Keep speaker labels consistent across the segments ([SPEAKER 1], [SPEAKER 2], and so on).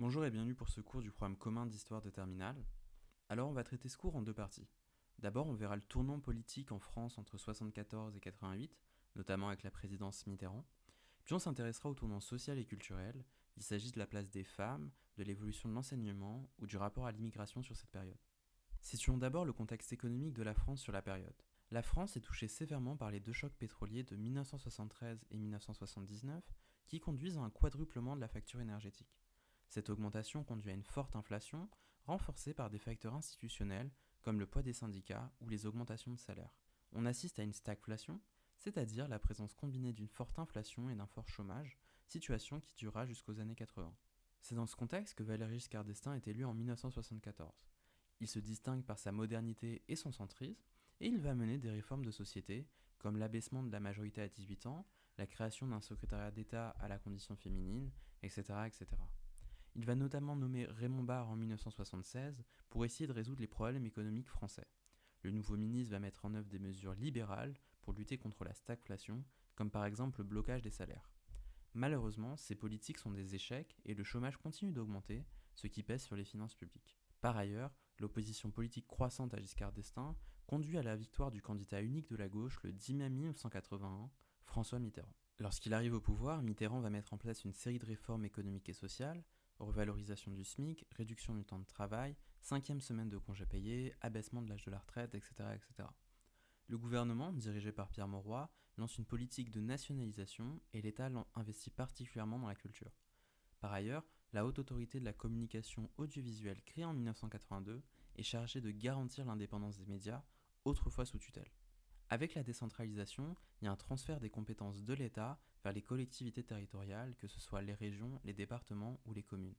[SPEAKER 1] Bonjour et bienvenue pour ce cours du programme commun d'histoire de terminale. Alors on va traiter ce cours en deux parties. D'abord on verra le tournant politique en France entre 74 et 88, notamment avec la présidence Mitterrand. Puis on s'intéressera au tournant social et culturel. Il s'agit de la place des femmes, de l'évolution de l'enseignement ou du rapport à l'immigration sur cette période. Situons d'abord le contexte économique de la France sur la période. La France est touchée sévèrement par les deux chocs pétroliers de 1973 et 1979 qui conduisent à un quadruplement de la facture énergétique. Cette augmentation conduit à une forte inflation, renforcée par des facteurs institutionnels comme le poids des syndicats ou les augmentations de salaire. On assiste à une stagflation, c'est-à-dire la présence combinée d'une forte inflation et d'un fort chômage, situation qui durera jusqu'aux années 80. C'est dans ce contexte que Valéry Giscard d'Estaing est élu en 1974. Il se distingue par sa modernité et son centrisme, et il va mener des réformes de société, comme l'abaissement de la majorité à 18 ans, la création d'un secrétariat d'État à la condition féminine, etc., etc. Il va notamment nommer Raymond Barre en 1976 pour essayer de résoudre les problèmes économiques français. Le nouveau ministre va mettre en œuvre des mesures libérales pour lutter contre la stagflation, comme par exemple le blocage des salaires. Malheureusement, ces politiques sont des échecs et le chômage continue d'augmenter, ce qui pèse sur les finances publiques. Par ailleurs, l'opposition politique croissante à Giscard d'Estaing conduit à la victoire du candidat unique de la gauche le 10 mai 1981, François Mitterrand. Lorsqu'il arrive au pouvoir, Mitterrand va mettre en place une série de réformes économiques et sociales, revalorisation du SMIC, réduction du temps de travail, cinquième semaine de congés payés, abaissement de l'âge de la retraite, etc., etc. Le gouvernement, dirigé par Pierre Mauroy, lance une politique de nationalisation et l'État investit particulièrement dans la culture. Par ailleurs, la Haute Autorité de la Communication Audiovisuelle créée en 1982 est chargée de garantir l'indépendance des médias, autrefois sous tutelle. Avec la décentralisation, il y a un transfert des compétences de l'État vers les collectivités territoriales, que ce soit les régions, les départements ou les communes.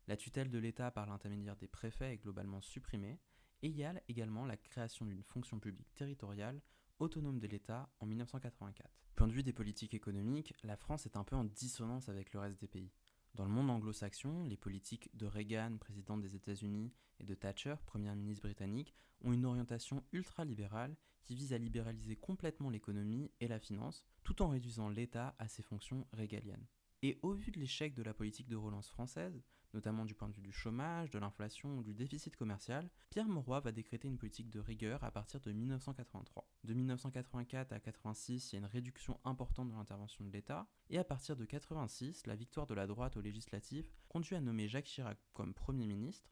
[SPEAKER 1] La tutelle de l'État par l'intermédiaire des préfets est globalement supprimée, et il y a également la création d'une fonction publique territoriale autonome de l'État en 1984. Du point de vue des politiques économiques, la France est un peu en dissonance avec le reste des pays. Dans le monde anglo-saxon, les politiques de Reagan, président des États-Unis, et de Thatcher, première ministre britannique, ont une orientation ultralibérale qui vise à libéraliser complètement l'économie et la finance, tout en réduisant l'État à ses fonctions régaliennes. Et au vu de l'échec de la politique de relance française, notamment du point de vue du chômage, de l'inflation ou du déficit commercial, Pierre Mauroy va décréter une politique de rigueur à partir de 1983. De 1984 à 86, il y a une réduction importante de l'intervention de l'État, et à partir de 86, la victoire de la droite aux législatives conduit à nommer Jacques Chirac comme Premier ministre,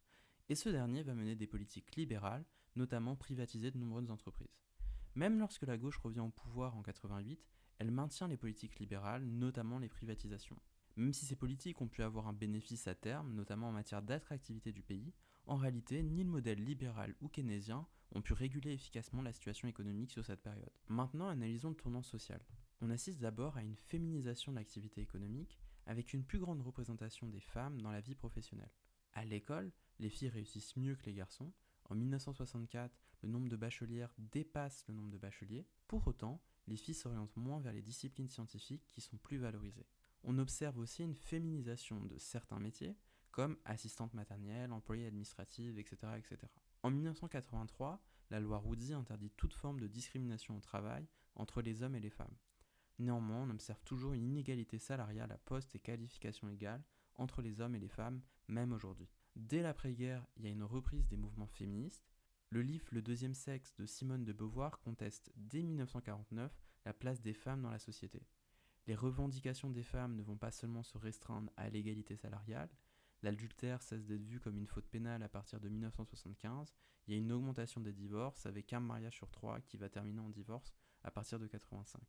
[SPEAKER 1] et ce dernier va mener des politiques libérales, notamment privatiser de nombreuses entreprises. Même lorsque la gauche revient au pouvoir en 88, elle maintient les politiques libérales, notamment les privatisations. Même si ces politiques ont pu avoir un bénéfice à terme, notamment en matière d'attractivité du pays, en réalité, ni le modèle libéral ou keynésien ont pu réguler efficacement la situation économique sur cette période. Maintenant, analysons le tournant social. On assiste d'abord à une féminisation de l'activité économique, avec une plus grande représentation des femmes dans la vie professionnelle. À l'école, les filles réussissent mieux que les garçons. En 1964, le nombre de bachelières dépasse le nombre de bacheliers. Pour autant, les filles s'orientent moins vers les disciplines scientifiques qui sont plus valorisées. On observe aussi une féminisation de certains métiers, comme assistante maternelle, employée administrative, etc., etc. En 1983, la loi Roudy interdit toute forme de discrimination au travail entre les hommes et les femmes. Néanmoins, on observe toujours une inégalité salariale à poste et qualification égales entre les hommes et les femmes, même aujourd'hui. Dès l'après-guerre, il y a une reprise des mouvements féministes. Le livre Le deuxième sexe de Simone de Beauvoir conteste dès 1949 la place des femmes dans la société. Les revendications des femmes ne vont pas seulement se restreindre à l'égalité salariale. L'adultère cesse d'être vu comme une faute pénale à partir de 1975. Il y a une augmentation des divorces avec un mariage sur trois qui va terminer en divorce à partir de 85.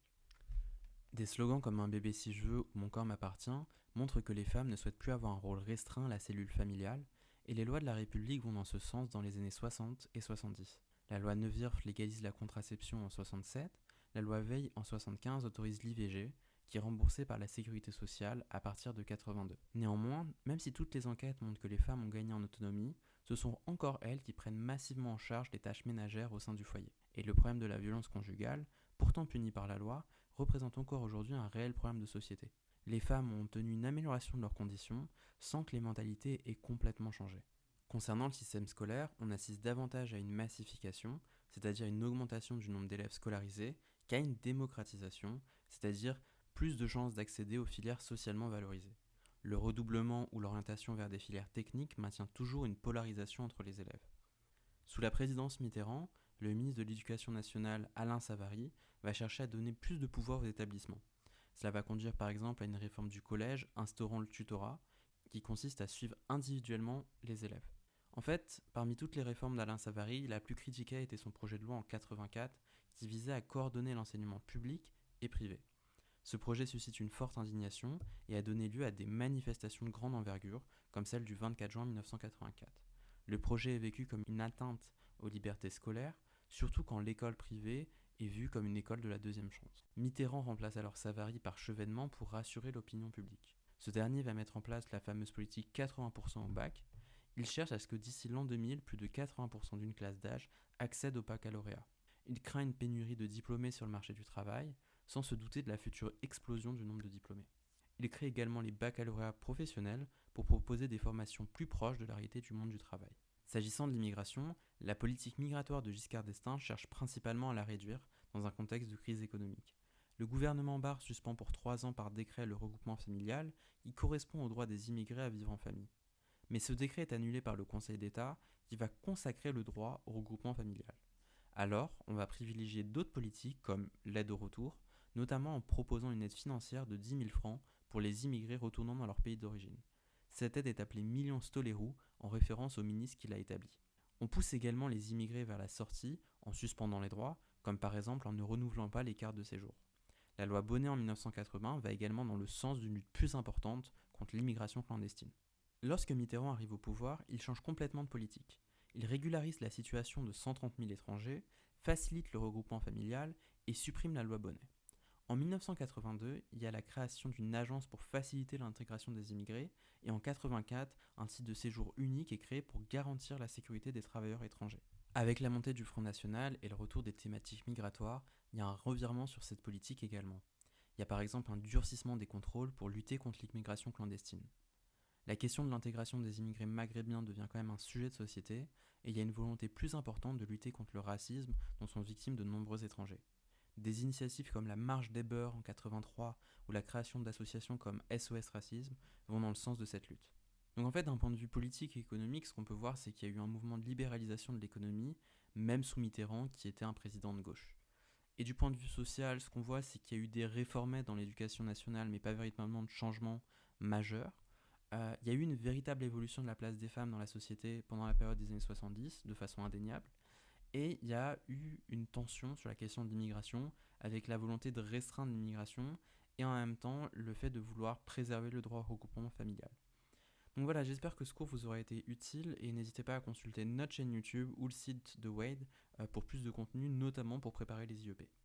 [SPEAKER 1] Des slogans comme un bébé si je veux ou mon corps m'appartient montrent que les femmes ne souhaitent plus avoir un rôle restreint à la cellule familiale, et les lois de la République vont dans ce sens dans les années 60 et 70. La loi Neuwirth légalise la contraception en 67, la loi Veil en 75 autorise l'IVG, qui est remboursée par la sécurité sociale à partir de 82. Néanmoins, même si toutes les enquêtes montrent que les femmes ont gagné en autonomie, ce sont encore elles qui prennent massivement en charge les tâches ménagères au sein du foyer. Et le problème de la violence conjugale, pourtant puni par la loi, représente encore aujourd'hui un réel problème de société. Les femmes ont obtenu une amélioration de leurs conditions sans que les mentalités aient complètement changé. Concernant le système scolaire, on assiste davantage à une massification, c'est-à-dire une augmentation du nombre d'élèves scolarisés, qu'à une démocratisation, c'est-à-dire plus de chances d'accéder aux filières socialement valorisées. Le redoublement ou l'orientation vers des filières techniques maintient toujours une polarisation entre les élèves. Sous la présidence Mitterrand, le ministre de l'Éducation nationale Alain Savary va chercher à donner plus de pouvoir aux établissements. Cela va conduire par exemple à une réforme du collège instaurant le tutorat, qui consiste à suivre individuellement les élèves. En fait, parmi toutes les réformes d'Alain Savary, la plus critiquée était son projet de loi en 84 qui visait à coordonner l'enseignement public et privé. Ce projet suscite une forte indignation et a donné lieu à des manifestations de grande envergure, comme celle du 24 juin 1984. Le projet est vécu comme une atteinte aux libertés scolaires, surtout quand l'école privée est vue comme une école de la deuxième chance. Mitterrand remplace alors Savary par Chevènement pour rassurer l'opinion publique. Ce dernier va mettre en place la fameuse politique 80% au bac. Il cherche à ce que d'ici l'an 2000, plus de 80% d'une classe d'âge accède au baccalauréat. Il craint une pénurie de diplômés sur le marché du travail, sans se douter de la future explosion du nombre de diplômés. Il crée également les baccalauréats professionnels pour proposer des formations plus proches de la réalité du monde du travail. S'agissant de l'immigration, la politique migratoire de Giscard d'Estaing cherche principalement à la réduire dans un contexte de crise économique. Le gouvernement Barre suspend pour 3 ans par décret le regroupement familial qui correspond au droit des immigrés à vivre en famille. Mais ce décret est annulé par le Conseil d'État qui va consacrer le droit au regroupement familial. Alors, on va privilégier d'autres politiques comme l'aide au retour, notamment en proposant une aide financière de 10 000 francs pour les immigrés retournant dans leur pays d'origine. Cette aide est appelée Million Stoleru en référence au ministre qui l'a établi. On pousse également les immigrés vers la sortie en suspendant les droits, comme par exemple en ne renouvelant pas les cartes de séjour. La loi Bonnet en 1980 va également dans le sens d'une lutte plus importante contre l'immigration clandestine. Lorsque Mitterrand arrive au pouvoir, il change complètement de politique. Il régularise la situation de 130 000 étrangers, facilite le regroupement familial et supprime la loi Bonnet. En 1982, il y a la création d'une agence pour faciliter l'intégration des immigrés et en 1984, un titre de séjour unique est créé pour garantir la sécurité des travailleurs étrangers. Avec la montée du Front National et le retour des thématiques migratoires, il y a un revirement sur cette politique également. Il y a par exemple un durcissement des contrôles pour lutter contre l'immigration clandestine. La question de l'intégration des immigrés maghrébins devient quand même un sujet de société et il y a une volonté plus importante de lutter contre le racisme dont sont victimes de nombreux étrangers. Des initiatives comme la Marche des Beurs en 1983 ou la création d'associations comme SOS Racisme vont dans le sens de cette lutte. Donc en fait, d'un point de vue politique et économique, ce qu'on peut voir, c'est qu'il y a eu un mouvement de libéralisation de l'économie, même sous Mitterrand, qui était un président de gauche. Et du point de vue social, ce qu'on voit, c'est qu'il y a eu des réformettes dans l'éducation nationale, mais pas véritablement de changements majeurs. Il y a eu une véritable évolution de la place des femmes dans la société pendant la période des années 70, de façon indéniable. Et il y a eu une tension sur la question de l'immigration, avec la volonté de restreindre l'immigration, et en même temps le fait de vouloir préserver le droit au regroupement familial. Donc voilà, j'espère que ce cours vous aura été utile, et n'hésitez pas à consulter notre chaîne YouTube ou le site de Wade pour plus de contenu, notamment pour préparer les IEP.